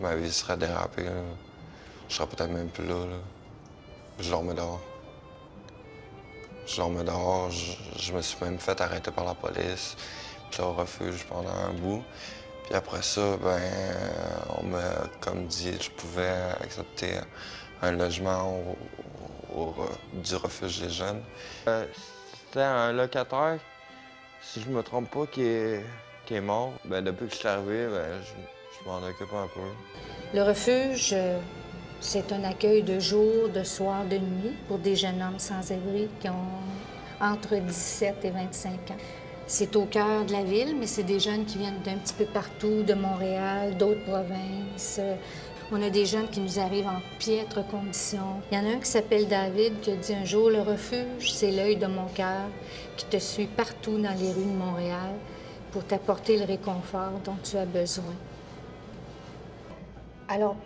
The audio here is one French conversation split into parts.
Ma vie serait dérapée, là. Je serais peut-être même plus là, là. Je dormais dehors. Je dormais dehors, je me suis même fait arrêter par la police, puis au refuge pendant un bout. Puis après ça, ben, on m'a comme dit que je pouvais accepter un logement du refuge des jeunes. C'était un locataire, si je me trompe pas, qui est mort. Ben, depuis que je suis arrivé, ben, je m'en occupe un peu. Le refuge, c'est un accueil de jour, de soir, de nuit pour des jeunes hommes sans-abri qui ont entre 17 et 25 ans. C'est au cœur de la ville, mais c'est des jeunes qui viennent d'un petit peu partout, de Montréal, d'autres provinces. On a des jeunes qui nous arrivent en piètres conditions. Il y en a un qui s'appelle David qui a dit un jour, le refuge, c'est l'œil de mon cœur qui te suit partout dans les rues de Montréal pour t'apporter le réconfort dont tu as besoin. Alors,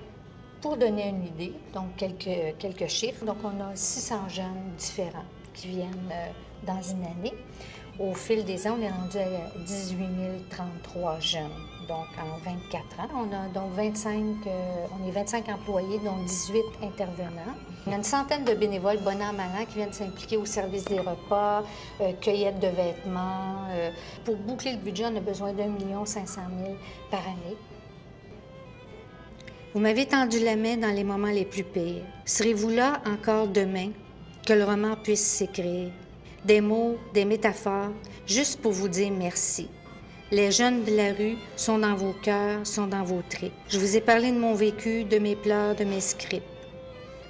pour donner une idée, donc quelques chiffres, donc on a 600 jeunes différents qui viennent dans une année. Au fil des ans, on est rendu à 18 033 jeunes. Donc, en 24 ans, on a donc 25 employés, dont 18 intervenants. On a une centaine de bénévoles, bon an, mal an, qui viennent s'impliquer au service des repas, cueillette de vêtements. Pour boucler le budget, on a besoin d'1 500 000 par année. Vous m'avez tendu la main dans les moments les plus pires. Serez-vous là encore demain, que le roman puisse s'écrire? Des mots, des métaphores, juste pour vous dire merci. Les jeunes de la rue sont dans vos cœurs, sont dans vos tripes. Je vous ai parlé de mon vécu, de mes pleurs, de mes scripts.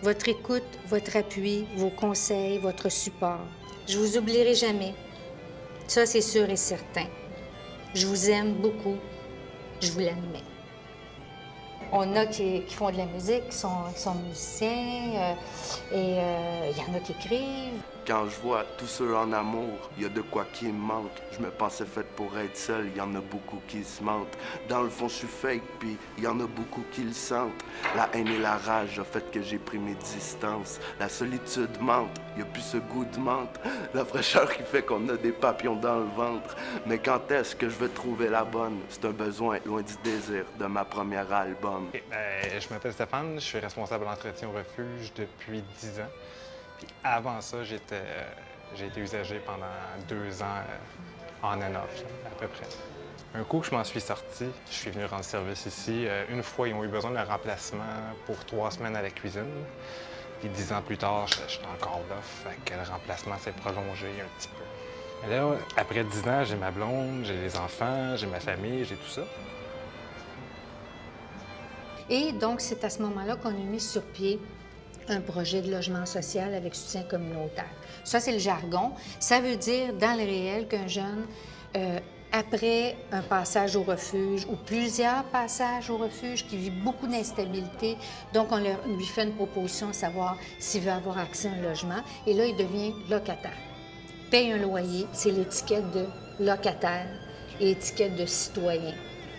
Votre écoute, votre appui, vos conseils, votre support. Je vous oublierai jamais. Ça, c'est sûr et certain. Je vous aime beaucoup. Je vous l'admets. On a qui font de la musique, qui sont musiciens, et il y en a qui écrivent. Quand je vois tous ceux en amour, il y a de quoi qui me manque. Je me pensais faite pour être seule, il y en a beaucoup qui se mentent. Dans le fond, je suis fake, puis il y en a beaucoup qui le sentent. La haine et la rage ont fait que j'ai pris mes distances. La solitude mente, il n'y a plus ce goût de menthe. La fraîcheur qui fait qu'on a des papillons dans le ventre. Mais quand est-ce que je vais trouver la bonne? C'est un besoin loin du désir de ma première album. Je m'appelle Stéphane, je suis responsable d'entretien au refuge depuis 10 ans. Puis avant ça, j'ai été usager pendant 2 ans en and off, à peu près. Un coup que je m'en suis sorti, je suis venu rendre service ici. Une fois, ils ont eu besoin d'un remplacement pour 3 semaines à la cuisine. Puis 10 ans plus tard, j'étais encore là, fait que le remplacement s'est prolongé un petit peu. Et là, après 10 ans, j'ai ma blonde, j'ai les enfants, j'ai ma famille, j'ai tout ça. Et donc, c'est à ce moment-là qu'on a mis sur pied un projet de logement social avec soutien communautaire. Ça, c'est le jargon. Ça veut dire, dans le réel, qu'un jeune, après un passage au refuge ou plusieurs passages au refuge, qui vit beaucoup d'instabilité, donc on lui fait une proposition à savoir s'il veut avoir accès à un logement, et là, il devient locataire. Paye un loyer, c'est l'étiquette de locataire et étiquette de citoyen.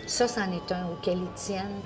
Ça, c'en est un auquel ils tiennent.